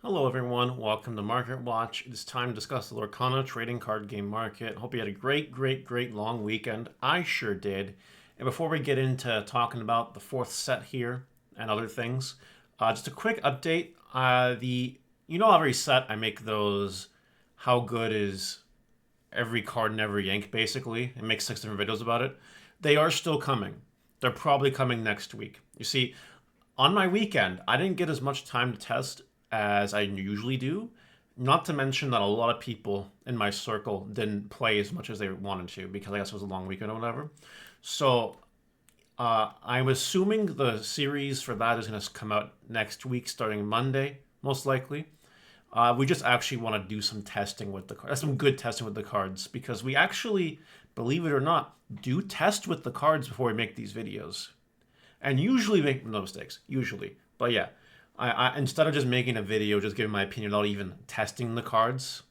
Hello everyone, welcome to Market Watch. It's time to discuss the Lorcana trading card game market. Hope you had a great long weekend. I sure did. And before we get into talking about the fourth set here and other things, just a quick update. Every set I make those how good is every card in every yank basically and make 6 different videos about it. They are still coming. They're probably coming next week. You see, on my weekend, I didn't get as much time to test as I usually do. Not to mention that a lot of people in my circle didn't play as much as they wanted to because I guess it was a long weekend or whatever. So I'm assuming the series for that is going to come out next week, starting Monday, most likely. We just actually want to do some testing with the cards, some good testing with the cards, because we actually, believe it or not, do test with the cards before we make these videos, and usually make no mistakes. Usually, but yeah, I instead of just making a video, just giving my opinion without even testing the cards,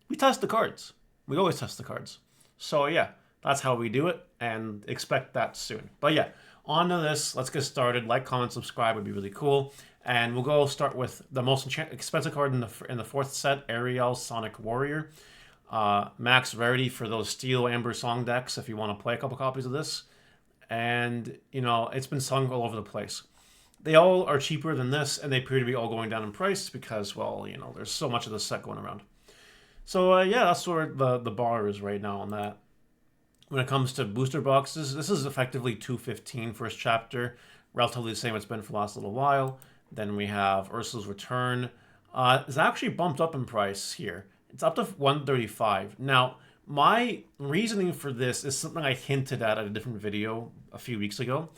we test the cards. We always test the cards. So yeah, that's how we do it, and expect that soon. But yeah, on to this. Let's get started. Like, comment, subscribe would be really cool. And we'll go start with the most expensive card in the fourth set, Ariel Sonic Warrior. Max rarity for those Steel Amber Song decks if you want to play a couple copies of this. And, it's been sung all over the place. They all are cheaper than this, and they appear to be all going down in price because, well, there's so much of the set going around. So, yeah, that's where the bar is right now on that. When it comes to booster boxes, this is effectively 215 first chapter, relatively the same it's been for the last little while. Then we have Ursula's Return. It's actually bumped up in price here. It's up to 135. Now, my reasoning for this is something I hinted at a different video a few weeks ago.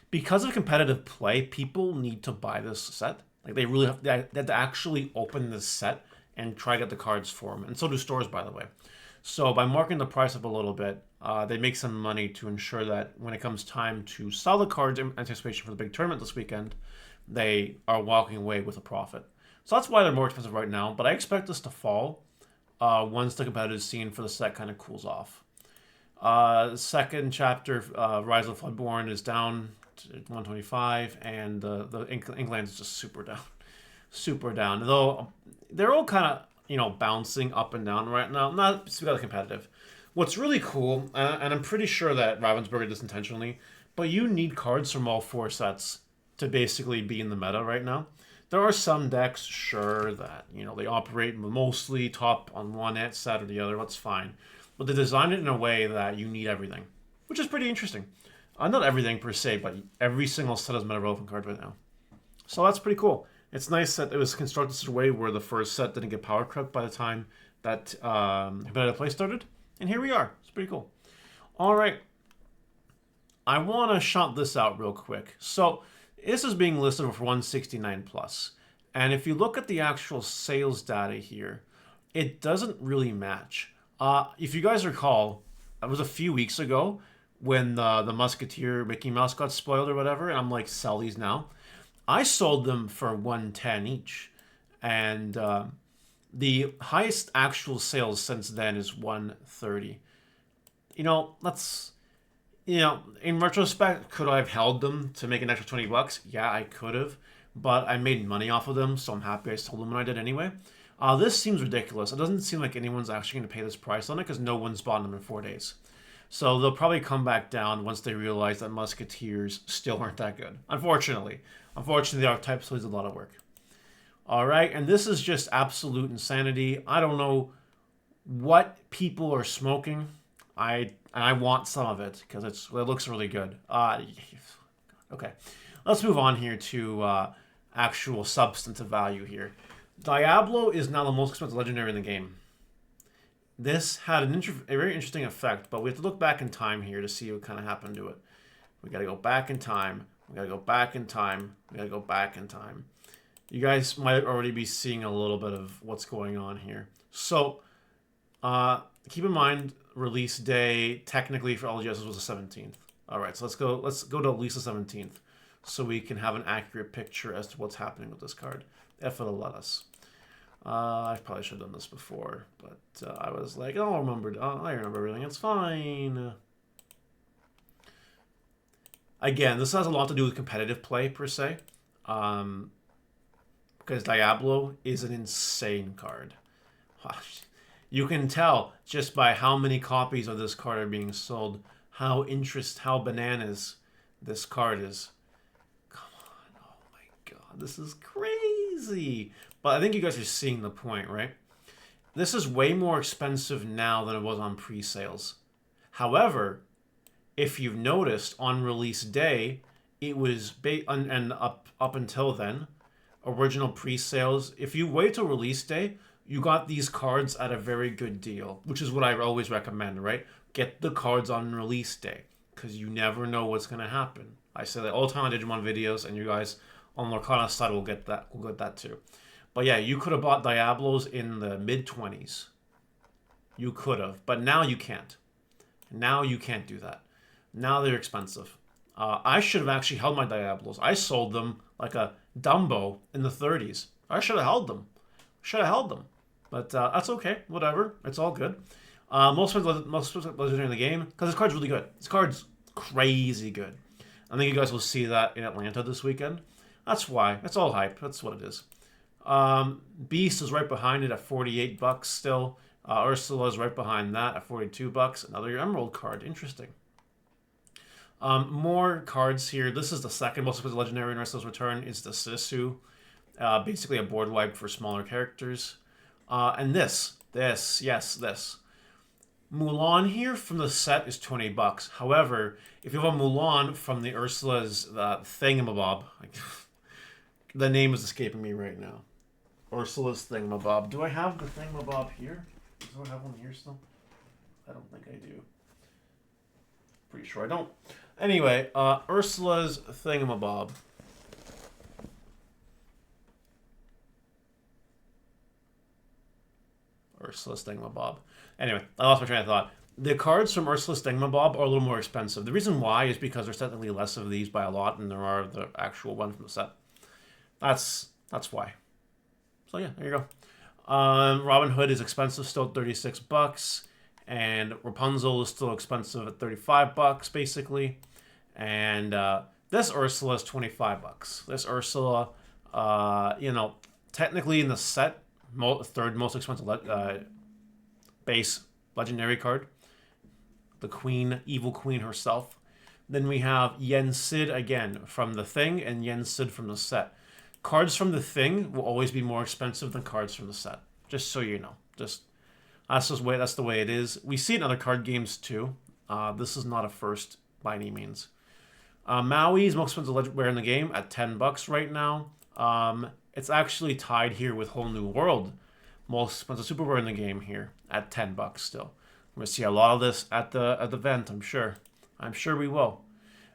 Because of competitive play, people need to buy this set. Like, they have to actually open this set and try to get the cards for them. And so do stores, by the way. So by marking the price up a little bit, they make some money to ensure that when it comes time to sell the cards in anticipation for the big tournament this weekend, they are walking away with a profit. So that's why they're more expensive right now. But I expect this to fall once the competitive scene for the set kind of cools off. Second chapter, Rise of the Floodborn, is down to 125, and the Inkland is just super down. Super down. Though they're all kind of, bouncing up and down right now. Not because competitive. What's really cool, and I'm pretty sure that Ravensburger did this intentionally, but you need cards from all four sets to basically be in the meta right now. There are some decks, sure, that, they operate mostly top on one set or the other. That's fine. But they designed it in a way that you need everything, which is pretty interesting. Not everything per se, but every single set has meta relevant card right now. So that's pretty cool. It's nice that it was constructed such a way where the first set didn't get power crept by the time that competitive play started. And here we are. It's pretty cool. All right. I want to shout this out real quick. So this is being listed for 169 plus. And if you look at the actual sales data here, it doesn't really match. If you guys recall, it was a few weeks ago when the Musketeer Mickey Mouse got spoiled or whatever, and I'm like, sell these now. I sold them for 110 each. And the highest actual sales since then is 130. In retrospect, could I have held them to make an extra 20 bucks? Yeah, I could have, but I made money off of them, so I'm happy I sold them when I did anyway. This seems ridiculous. It doesn't seem like anyone's actually going to pay this price on it because no one's bought them in 4 days. So they'll probably come back down once they realize that Musketeers still aren't that good. Unfortunately, the archetype still needs a lot of work. All right, and this is just absolute insanity. I don't know what people are smoking. I want some of it because it looks really good. Okay, let's move on here to actual substantive value here. Diablo is now the most expensive legendary in the game. This had a very interesting effect, but we have to look back in time here to see what kind of happened to it. We got to go back in time. We got to go back in time. We got to go back in time. You guys might already be seeing a little bit of what's going on here. So keep in mind, release day technically for LGS was the 17th. All right, so let's go to at least the 17th so we can have an accurate picture as to what's happening with this card, if it'll let us. I probably should have done this before, but I was like, I remember everything. It's fine. Again, this has a lot to do with competitive play, per se. Because because Diablo is an insane card. You can tell just by how many copies of this card are being sold how bananas this card is. Come on, oh my god, this is crazy. But I think you guys are seeing the point, right? This is way more expensive now than it was on pre-sales. However, if you've noticed, on release day, it was and up until then, original pre-sales. If you wait till release day, you got these cards at a very good deal, which is what I always recommend, right? Get the cards on release day, because you never know what's going to happen. I say that all the time on Digimon videos, and you guys on Lorcana side will get that too. But yeah, you could have bought Diablos in the mid-20s. You could have, but now you can't. Now you can't do that. Now they're expensive. I should have actually held my Diablos. I sold them like a Dumbo in the 30s. I should have held them. But that's okay. Whatever. It's all good. Most legendary in the game, because this card's really good. This card's crazy good. I think you guys will see that in Atlanta this weekend. That's why. It's all hype. That's what it is. Beast is right behind it at $48 still. Ursula is right behind that at $42. Another Emerald card. Interesting. More cards here. This is the second most expensive legendary in Ursula's Return. It's the Sisu. Basically a board wipe for smaller characters. And this. Mulan here from the set is $20. However, if you have a Mulan from the Ursula's thingamabob, the name is escaping me right now. Ursula's thingamabob. Do I have the thingamabob here? Do I have one here still? I don't think I do. Pretty sure I don't. Anyway, Ursula's thingamabob. Ursula's thingamabob. Anyway, I lost my train of thought. The cards from Ursula's thingamabob are a little more expensive. The reason why is because there's technically less of these by a lot than there are the actual one from the set. That's why. So yeah, there you go. Robin Hood is expensive still at $36, and Rapunzel is still expensive at $35 basically, and this Ursula is $25. This Ursula, technically in the set, third most expensive base legendary card. The Queen, Evil Queen herself. Then we have Yen Sid again from the Thing, and Yen Sid from the set. Cards from the Thing will always be more expensive than cards from the set. Just so you know. That's the way it is. We see it in other card games too. This is not a first by any means. Maui is most expensive legendary in the game at $10 right now. It's actually tied here with Whole New World. Most expensive super rare in the game here at $10 still. We're gonna see a lot of this at the event, I'm sure. I'm sure we will.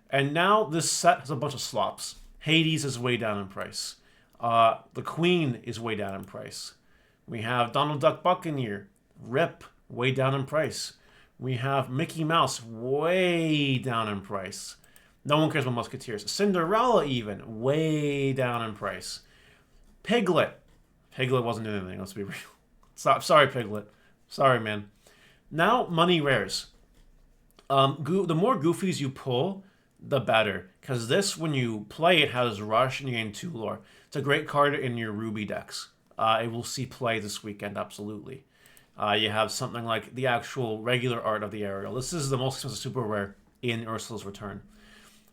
And now this set has a bunch of slops. Hades is way down in price. The Queen is way down in price. We have Donald Duck Buccaneer, RIP, way down in price. We have Mickey Mouse, way down in price. No one cares about Musketeers. Cinderella even, way down in price. Piglet wasn't in anything, let's be real. Sorry, Piglet. Sorry, man. Now, money rares. The more goofies you pull, the better. Because this, when you play, it has Rush and you gain 2 lore. It's a great card in your Ruby decks. It will see play this weekend, absolutely. You have something like the actual regular art of the Ariel. This is the most expensive super rare in Ursula's Return.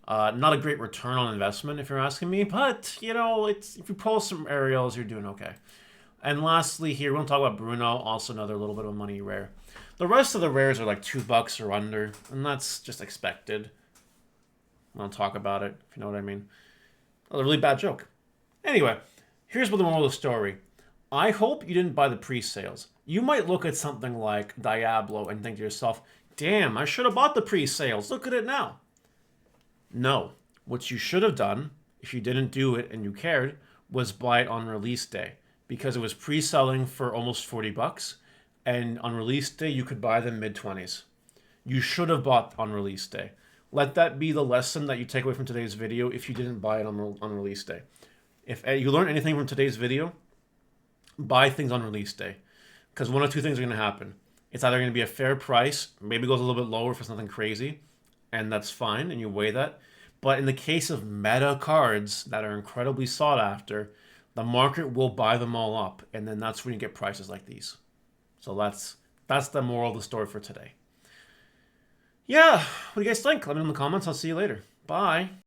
Not a great return on investment, if you're asking me, but, if you pull some Ariels, you're doing okay. And lastly here, we're going to talk about Bruno, also another little bit of a money rare. The rest of the rares are like $2 or under, and that's just expected. I want to talk about it, if you know what I mean. That was a really bad joke. Anyway, here's what the moral of the story. I hope you didn't buy the pre-sales. You might look at something like Diablo and think to yourself, damn, I should have bought the pre-sales. Look at it now. No. What you should have done, if you didn't do it and you cared, was buy it on release day. Because it was pre-selling for almost $40. And on release day, you could buy them mid-20s. You should have bought on release day. Let that be the lesson that you take away from today's video if you didn't buy it on release day. If you learn anything from today's video, buy things on release day. Because one of two things are going to happen. It's either going to be a fair price, maybe goes a little bit lower if it's nothing crazy, and that's fine, and you weigh that. But in the case of meta cards that are incredibly sought after, The market will buy them all up, and then that's when you get prices like these. So that's the moral of the story for today. Yeah, what do you guys think? Let me know in the comments. I'll see you later. Bye.